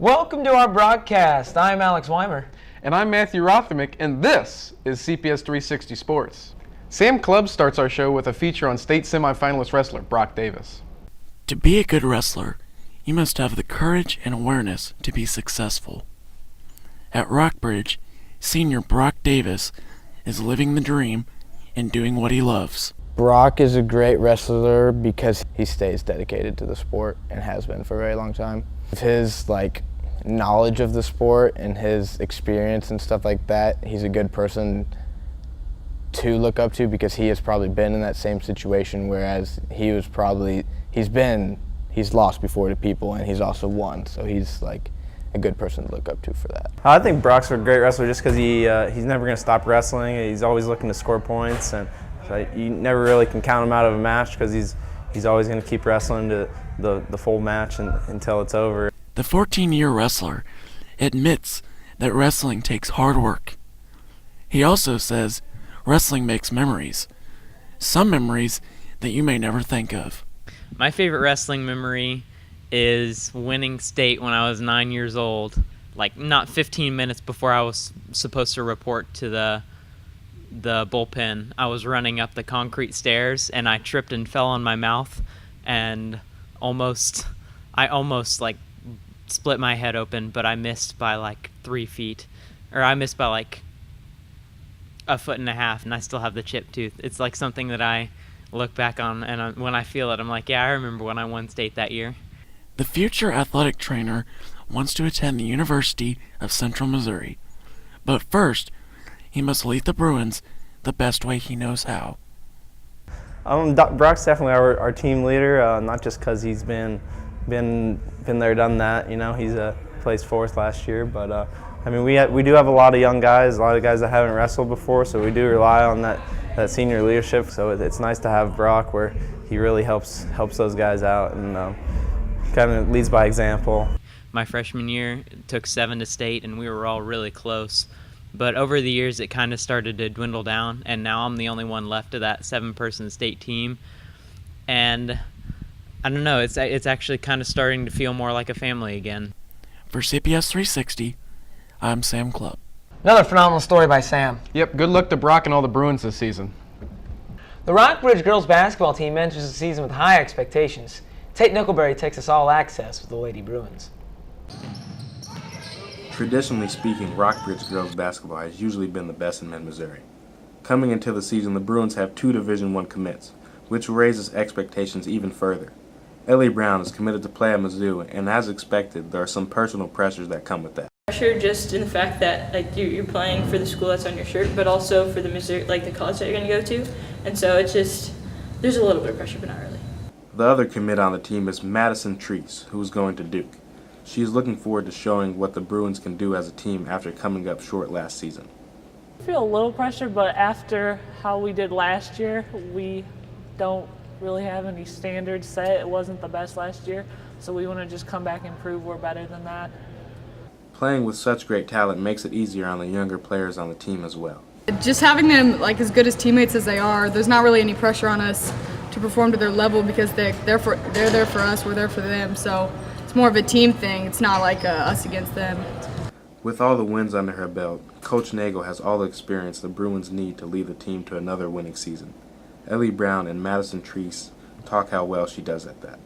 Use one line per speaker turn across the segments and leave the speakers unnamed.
Welcome to our broadcast. I'm Alex Weimer.
And I'm Matthew Rothermick, and this is CPS360 Sports. Sam Clubb starts our show with a feature on state semifinalist wrestler Brock Davis.
To be a good wrestler, you must have the courage and awareness to be successful. At Rockbridge, senior Brock Davis is living the dream and doing what he loves.
Brock is a great wrestler because he stays dedicated to the sport and has been for a very long time. His knowledge of the sport and his experience and stuff like that, he's a good person to look up to because he has probably been in that same situation, whereas he's lost before to people and he's also won, so he's a good person to look up to for that.
I think Brock's a great wrestler just because he's never going to stop wrestling. He's always looking to score points, and so you never really can count him out of a match because he's always going to keep wrestling to the full match until it's over.
The 14-year wrestler admits that wrestling takes hard work. He also says wrestling makes memories, some memories that you may never think of.
My favorite wrestling memory is winning state when I was 9 years old, not 15 minutes before I was supposed to report to the bullpen. I was running up the concrete stairs and I tripped and fell on my mouth and I almost split my head open, but I missed by 3 feet, or I missed by a foot and a half, and I still have the chipped tooth. It's something that I look back on, and when I feel it, I'm yeah, I remember when I won state that year.
The future athletic trainer wants to attend the University of Central Missouri, but first, he must lead the Bruins the best way he knows how.
Brock's definitely our team leader, not just because he's been there, done that. He's placed fourth last year, but we do have a lot of young guys, a lot of guys that haven't wrestled before, so we do rely on that senior leadership. So it's nice to have Brock where he really helps those guys out and kind of leads by example.
My freshman year took 7 to state, and we were all really close. But over the years, it kind of started to dwindle down, and now I'm the only one left of that 7-person state team. And I don't know, it's actually kind of starting to feel more like a family again.
For CPS360, I'm Sam Clubb.
Another phenomenal story by Sam.
Yep, good luck to Brock and all the Bruins this season.
The Rockbridge girls basketball team enters the season with high expectations. Tate Nickelberry takes us all access with the Lady Bruins.
Traditionally speaking, Rockbridge girls basketball has usually been the best in mid-Missouri. Coming into the season, the Bruins have 2 Division I commits, which raises expectations even further. Ellie Brown is committed to play at Mizzou, and as expected, there are some personal pressures that come with that.
Pressure just in the fact that you're playing for the school that's on your shirt, but also for the Missouri, the college that you're going to go to, and so it's just there's a little bit of pressure, but not really.
The other commit on the team is Madison Treese, who is going to Duke. She is looking forward to showing what the Bruins can do as a team after coming up short last season.
I feel a little pressure, but after how we did last year, we don't really have any standards set. It wasn't the best last year, so we want to just come back and prove we're better than that.
Playing with such great talent makes it easier on the younger players on the team as well.
Just having them as good as teammates as they are, there's not really any pressure on us to perform to their level because they're there for us, we're there for them. So it's more of a team thing. It's not us against them.
With all the wins under her belt, Coach Nagel has all the experience the Bruins need to lead the team to another winning season. Ellie Brown and Madison Treese talk how well she does at that.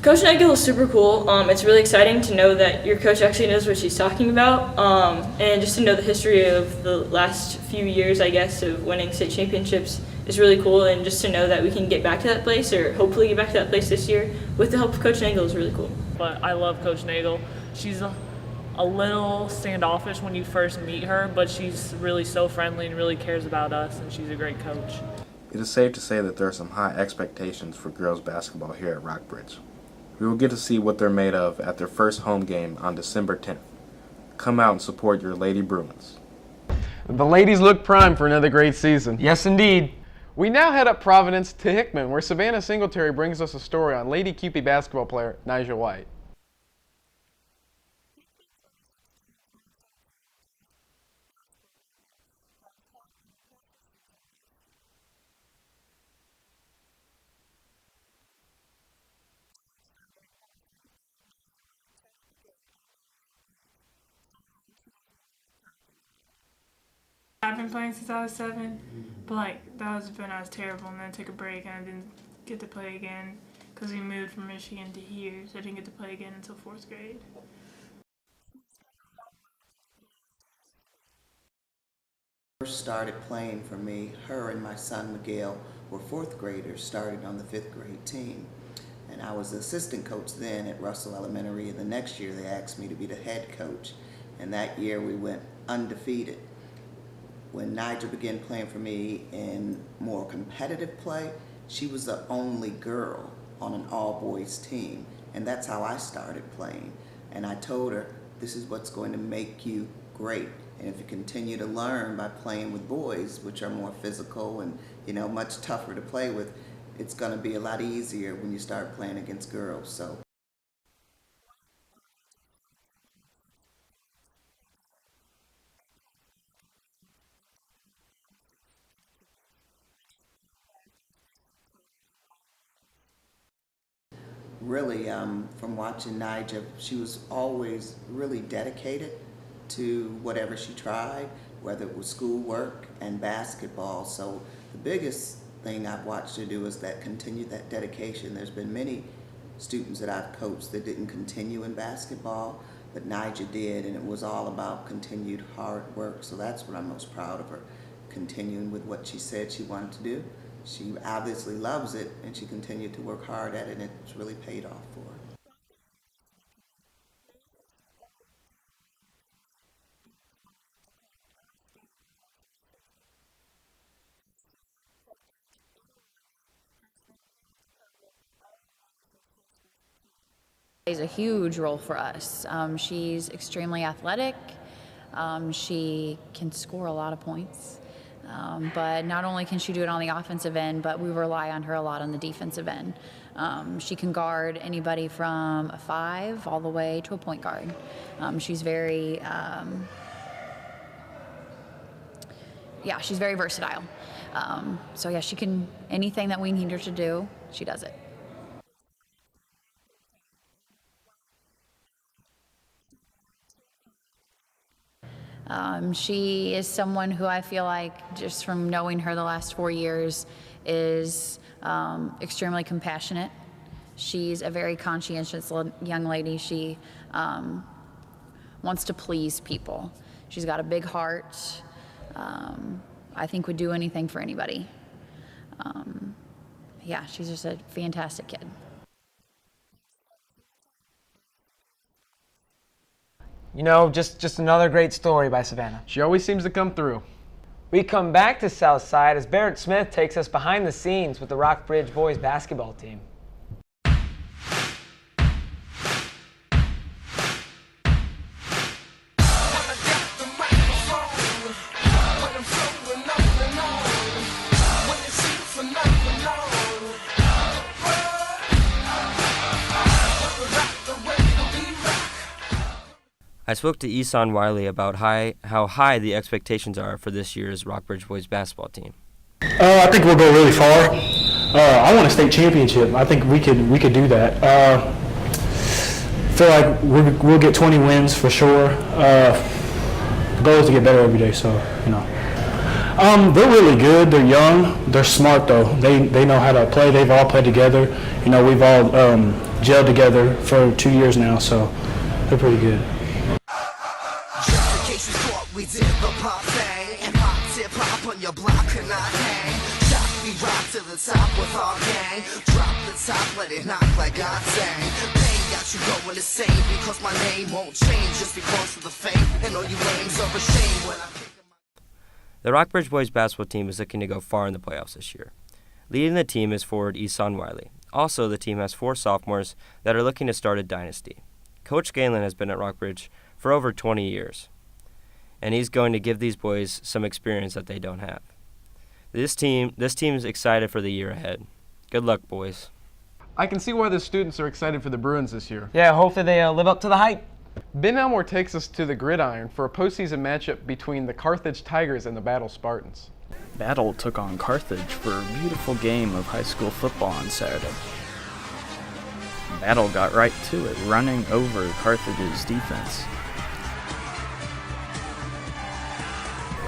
Coach Nagel is super cool. It's really exciting to know that your coach actually knows what she's talking about, and just to know the history of the last few years, I guess, of winning state championships is really cool, and just to know that we can get back to that place, or hopefully get back to that place this year with the help of Coach Nagel is really cool.
But I love Coach Nagel. She's a little standoffish when you first meet her, but she's really so friendly and really cares about us, and she's a great coach.
It is safe to say that there are some high expectations for girls basketball here at Rockbridge. We will get to see what they're made of at their first home game on December 10th. Come out and support your Lady Bruins.
The ladies look primed for another great season.
Yes, indeed.
We now head up Providence to Hickman, where Savannah Singletary brings us a story on Lady Cupid basketball player Nigel White.
I've been playing since I was 7, but like that was when I was terrible, and then I took a break and I didn't get to play again because we moved from Michigan to here, so I didn't get to play again until 4th grade.
First started playing for me, her and my son Miguel were 4th graders, started on the 5th grade team. And I was the assistant coach then at Russell Elementary, and the next year they asked me to be the head coach. And that year we went undefeated. When Nigel began playing for me in more competitive play, she was the only girl on an all-boys team. And that's how I started playing. And I told her, this is what's going to make you great. And if you continue to learn by playing with boys, which are more physical and much tougher to play with, it's going to be a lot easier when you start playing against girls. So. Really, from watching Nija, she was always really dedicated to whatever she tried, whether it was schoolwork and basketball. So the biggest thing I've watched her do is continue that dedication. There's been many students that I've coached that didn't continue in basketball, but Nija did, and it was all about continued hard work. So that's what I'm most proud of her, continuing with what she said she wanted to do. She obviously loves it, and she continued to work hard at it, and it's really paid off for her.
Plays a huge role for us. She's extremely athletic. She can score a lot of points. But not only can she do it on the offensive end, but we rely on her a lot on the defensive end. She can guard anybody from a 5 all the way to a point guard. She's very, she's very versatile. So yeah, she can, anything that we need her to do, she does it. She is someone who I feel like, just from knowing her the last 4 years, is extremely compassionate. She's a very conscientious young lady. She wants to please people. She's got a big heart. I think would do anything for anybody. She's just a fantastic kid.
Just another great story by Savannah.
She always seems to come through.
We come back to Southside as Barrett Smith takes us behind the scenes with the Rockbridge boys basketball team.
I spoke to Eson Wiley about how high the expectations are for this year's Rockbridge boys basketball team.
I think we'll go really far. I want a state championship. I think we could do that. Feel like we'll get 20 wins for sure. The goal is to get better every day. So they're really good. They're young. They're smart though. They know how to play. They've all played together. We've all gelled together for 2 years now. So they're pretty good.
We did the pop thing and pop tip hop on your block and not hang. Shot we rock to the top with our gang. Drop the top, let it knock like God sang. Pain got you going the same because my name won't change just because of the fame. And all you lames are ashamed when I pick them up.
The Rockbridge boys basketball team is looking to go far in the playoffs this year. Leading the team is forward Eson Wiley. Also, the team has 4 sophomores that are looking to start a dynasty. Coach Galen has been at Rockbridge for over 20 years. And he's going to give these boys some experience that they don't have. This team is excited for the year ahead. Good luck, boys.
I can see why the students are excited for the Bruins this year.
Yeah, hopefully they live up to the hype.
Ben Elmore takes us to the gridiron for a postseason matchup between the Carthage Tigers and the Battle Spartans.
Battle took on Carthage for a beautiful game of high school football on Saturday. Battle got right to it, running over Carthage's defense.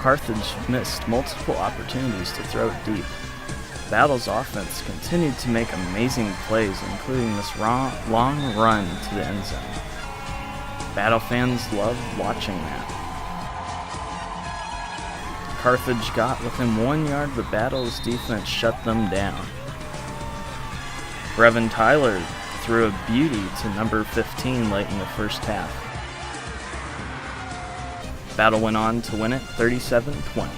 Carthage missed multiple opportunities to throw it deep. Battle's offense continued to make amazing plays, including this long run to the end zone. Battle fans loved watching that. Carthage got within 1 yard, but Battle's defense shut them down. Revan Tyler threw a beauty to number 15 late in the first half. Battle went on to win it 37-20.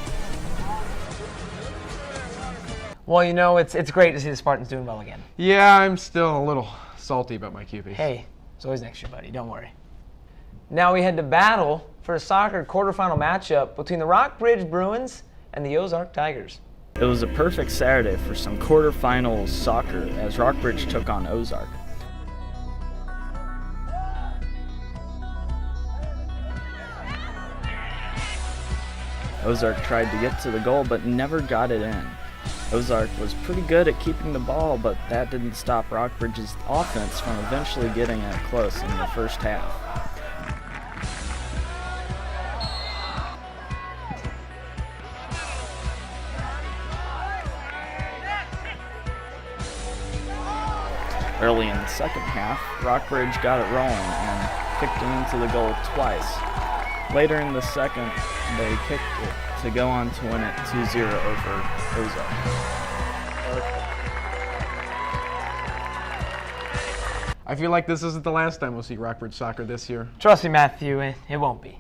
Well, you know, it's great to see the Spartans doing well again.
Yeah, I'm still a little salty about my QBs.
Hey, it's always next year, buddy. Don't worry. Now we head to Battle for a soccer quarterfinal matchup between the Rockbridge Bruins and the Ozark Tigers.
It was a perfect Saturday for some quarterfinals soccer as Rockbridge took on Ozark. Ozark tried to get to the goal but never got it in. Ozark was pretty good at keeping the ball, but that didn't stop Rockbridge's offense from eventually getting it close in the first half. Early in the second half, Rockbridge got it rolling and kicked it into the goal twice. Later in the second, they kicked it to go on to win it 2-0 over Ozark.
I feel like this isn't the last time we'll see Rockbridge soccer this year.
Trust me, Matthew, it won't be.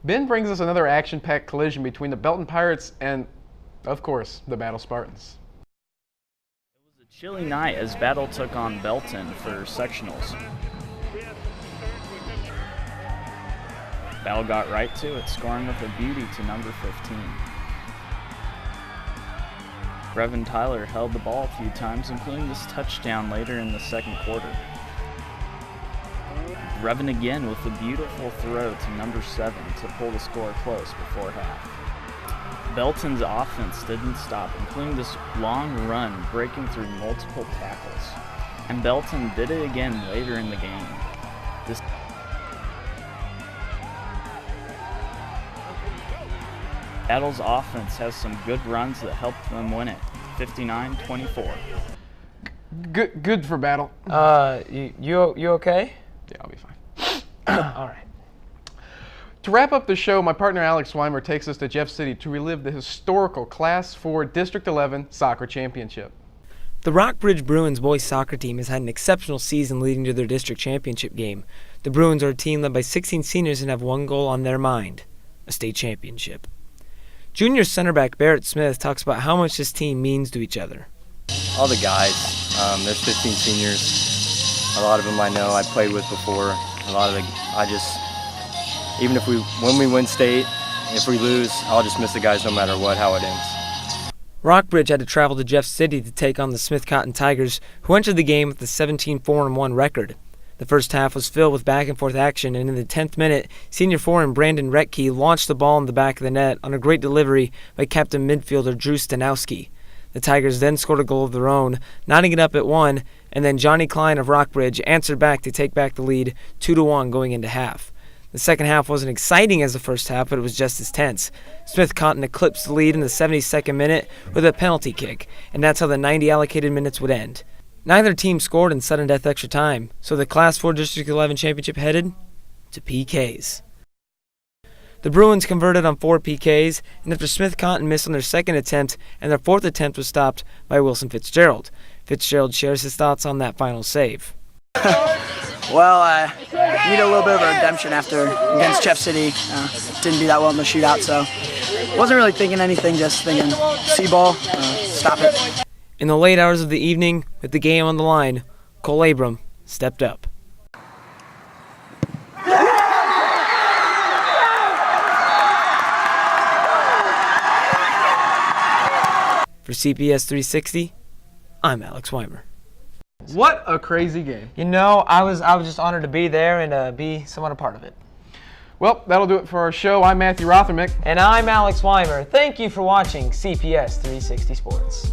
Ben brings us another action-packed collision between the Belton Pirates and, of course, the Battle Spartans.
It was a chilly night as Battle took on Belton for sectionals. Battle got right to it, scoring with a beauty to number 15. Revan Tyler held the ball a few times, including this touchdown later in the second quarter. Revan again with a beautiful throw to number 7 to pull the score close before half. Belton's offense didn't stop, including this long run breaking through multiple tackles. And Belton did it again later in the game. Battle's offense has some good runs that helped them win it, 59-24.
Good for Battle.
You okay?
Yeah, I'll be fine.
All right.
To wrap up the show, my partner Alex Weimer takes us to Jeff City to relive the historical Class 4 District 11 Soccer Championship.
The Rockbridge Bruins boys soccer team has had an exceptional season leading to their district championship game. The Bruins are a team led by 16 seniors and have one goal on their mind, a state championship. Junior center back Barrett Smith talks about how much this team means to each other.
All the guys, there's 15 seniors. A lot of them I know, I played with before. A lot of the, even when we win state, if we lose, I'll just miss the guys no matter what, how it ends.
Rockbridge had to travel to Jeff City to take on the Smith Cotton Tigers, who entered the game with a 17-4-1 record. The first half was filled with back-and-forth action, and in the 10th minute, senior forward Brandon Retke launched the ball in the back of the net on a great delivery by captain midfielder Drew Stanowski. The Tigers then scored a goal of their own, knotting it up at 1, and then Johnny Klein of Rockbridge answered back to take back the lead 2-1 going into half. The second half wasn't exciting as the first half, but it was just as tense. Smith Cotton eclipsed the lead in the 72nd minute with a penalty kick, and that's how the 90 allocated minutes would end. Neither team scored in sudden death extra time, so the Class 4 District 11 championship headed to PKs. The Bruins converted on 4 PKs, and after Smith Cotton missed on their second attempt, and their fourth attempt was stopped by Wilson Fitzgerald. Fitzgerald shares his thoughts on that final save.
Well, I need a little bit of a redemption against Jeff City. Didn't do that well in the shootout, so wasn't really thinking anything, just thinking C-ball, stop it.
In the late hours of the evening, with the game on the line, Cole Abram stepped up. For CPS360, I'm Alex Weimer.
What a crazy game.
You know, I was just honored to be there and be somewhat a part of it.
Well, that'll do it for our show. I'm Matthew Rothermick.
And I'm Alex Weimer. Thank you for watching CPS360 Sports.